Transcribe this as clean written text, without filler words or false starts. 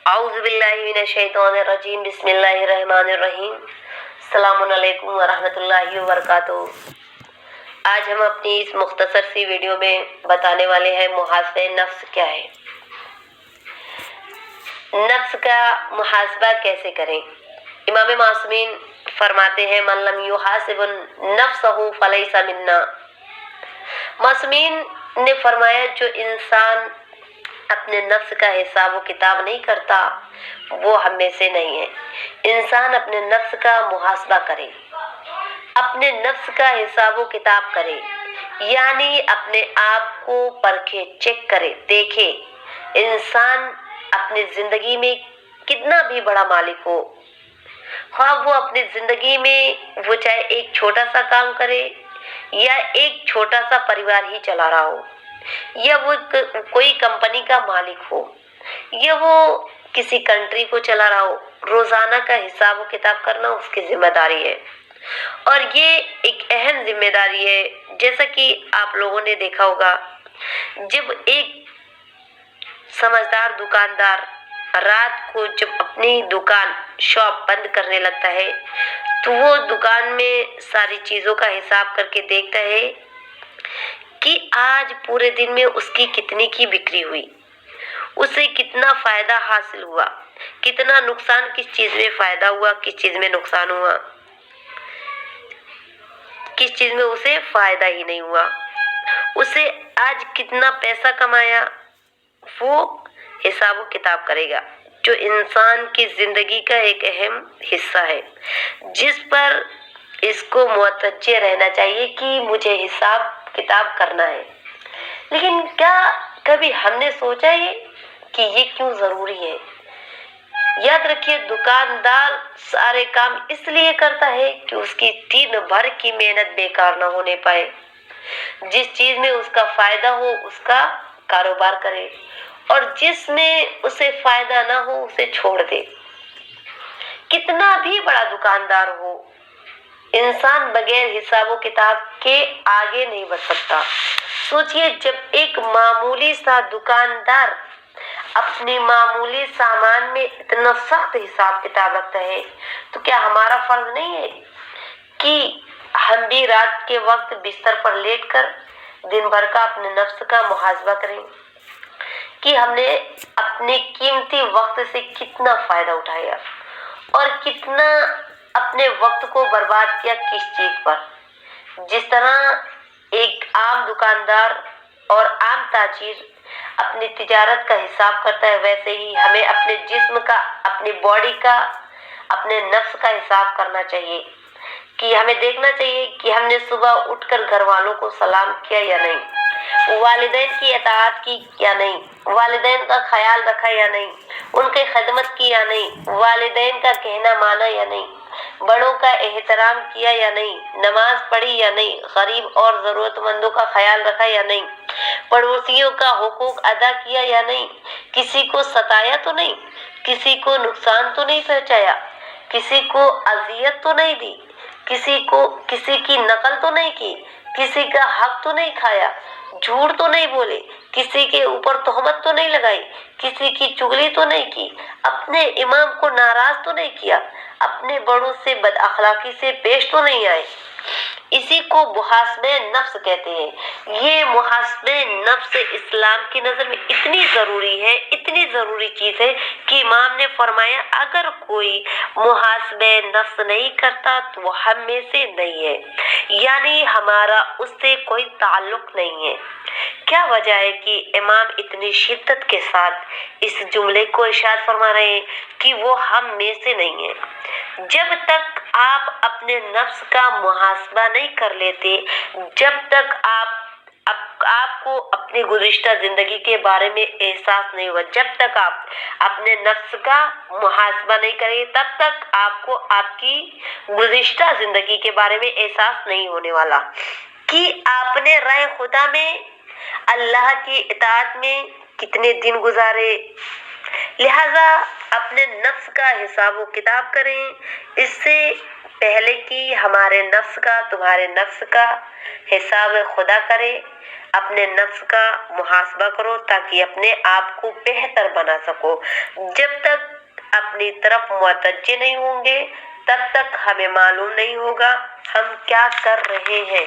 औज़ुबिल्लाहिमिनश्शैतानिर्रजीम बिस्मिल्लाहिर्रहमानिर्रहीम अस्सलामुअलैकुम वरहमतुल्लाहि वबरकातुहू। आज हम अपनी इस मुख्तसर सी वीडियो में बताने वाले हैं मुहासबे नफ्स क्या है। नफ्स का मुहासबा कैसे करें। इमाम मासूमीन फरमाते हैं मन लम युहासिबुन नफ्सहु फलैसा मिन्ना। मासूमीन ने फरमाया जो इंसान अपने नफ्स का हिसाब व किताब नहीं करता वो हम में से नहीं है। इंसान अपने नफ्स का मुहासबा करे, अपने नफ्स का हिसाब व किताब करे, यानी अपने आप को परखे, चेक करे, देखे इंसान अपनी जिंदगी में कितना भी बड़ा मालिक हो, हाँ वो अपनी जिंदगी में वो चाहे एक छोटा सा काम करे या एक छोटा सा परिवार ही चला रहा हो, या वो कोई कंपनी का मालिक हो, या वो किसी कंट्री को चला रहा हो, रोजाना का हिसाब किताब करना उसकी जिम्मेदारी है। और ये एक अहम जिम्मेदारी है। जैसा कि आप लोगों ने देखा होगा, जब एक समझदार दुकानदार रात को जब अपनी दुकान शॉप बंद करने लगता है तो वो दुकान में सारी चीजों का हिसाब करके देखता है कि आज पूरे दिन में उसकी कितनी की बिक्री हुई, उसे कितना फायदा हासिल हुआ, कितना नुकसान, किस चीज में फायदा हुआ, किस चीज में नुकसान हुआ, किस चीज में उसे फायदा ही नहीं हुआ, उसे आज कितना पैसा कमाया, वो हिसाब किताब करेगा, जो इंसान की जिंदगी का एक अहम हिस्सा है जिस पर इसको मुतवज्जे रहना चाहिए कि मुझे हिसाब किताब करना है। लेकिन क्या कभी हमने सोचा है कि ये क्यों जरूरी है। याद रखिए, दुकानदार सारे काम इसलिए करता है कि उसकी दिन भर की मेहनत बेकार न होने पाए। जिस चीज में उसका फायदा हो उसका कारोबार करे और जिसमें उसे फायदा ना हो उसे छोड़ दे। कितना भी बड़ा दुकानदार हो, इंसान बगैर हिसाब किताब के आगे नहीं बढ़ सकता। सोचिए, जब एक मामूली सा दुकानदार अपने मामूली सामान में इतना सख्त हिसाब किताब रखता है तो क्या हमारा फर्ज नहीं है कि हम भी रात के वक्त बिस्तर पर लेटकर दिन भर का अपने नफ्स का मुहासबा करें कि हमने अपने कीमती वक्त से कितना फायदा उठाया और कितना अपने वक्त को बर्बाद किया किस चीज पर। जिस तरह एक आम दुकानदार और आम ताजिर अपनी तिजारत का हिसाब करता है, वैसे ही हमें अपने जिस्म का, अपनी बॉडी का, अपने नफ्स का हिसाब करना चाहिए कि हमें देखना चाहिए कि हमने सुबह उठकर घर वालों को सलाम किया या नहीं, वालिदैन की इताअत की या नहीं, वालिदैन का ख्याल रखा या नहीं, उनकी खिदमत की या नहीं, वालिदैन का कहना माना या नहीं, बड़ों का एहतराम किया या नहीं, नमाज पढ़ी या नहीं, गरीब और जरूरतमंदों का ख्याल रखा या नहीं, पड़ोसियों का हुकूक अदा किया या नहीं, किसी को सताया तो नहीं, किसी को नुकसान तो नहीं पहुंचाया, किसी को अजियत तो नहीं दी, किसी की नकल तो नहीं की, किसी का हक तो नहीं खाया, झूठ तो नहीं बोले, किसी के ऊपर तोहमत तो नहीं लगाई, किसी की चुगली तो नहीं की, अपने इमाम को नाराज तो नहीं किया, अपने बड़ों से बदअखलाकी से पेश तो नहीं आए। इसी को मुहासबे नफ्स कहते हैं। ये मुहासबे नफ्स इस्लाम की नजर में इतनी जरूरी है, इतनी जरूरी चीज है कि इमाम ने फरमाया अगर कोई मुहासबे नफ्स नहीं करता तो वो हम में से नहीं है, यानी हमारा उससे कोई ताल्लुक नहीं है। क्या वजह है कि इमाम इतनी शिद्दत के साथ इस जुमले को इरशाद फरमा रहे हैं कि वो हम में से नहीं है। जब तक आप अपने नफ्स का मुहासबा नहीं कर लेते, जब तक आपको अपनी गुज़िश्ता जिंदगी के बारे में एहसास नहीं हुआ, जब तक आप अपने नफ्स का मुहासबा नहीं करेंगे तब तक आपको आपकी गुज़िश्ता जिंदगी के बारे में एहसास नहीं होने वाला कि आपने राह खुदा में, अल्लाह की इताअत में कितने दिन गुजारे। लिहाजा अपने नफ्स का हिसाब व किताब करें, इससे पहले कि हमारे नफ्स का, तुम्हारे नफ्स का हिसाब खुदा करे। اپنے نفس کا محاسبہ کرو تاکہ اپنے آپ کو بہتر بنا سکو۔ جب تک اپنی طرف متوجہ نہیں ہوں گے تب تک ہمیں معلوم نہیں ہوگا ہم کیا کر رہے ہیں۔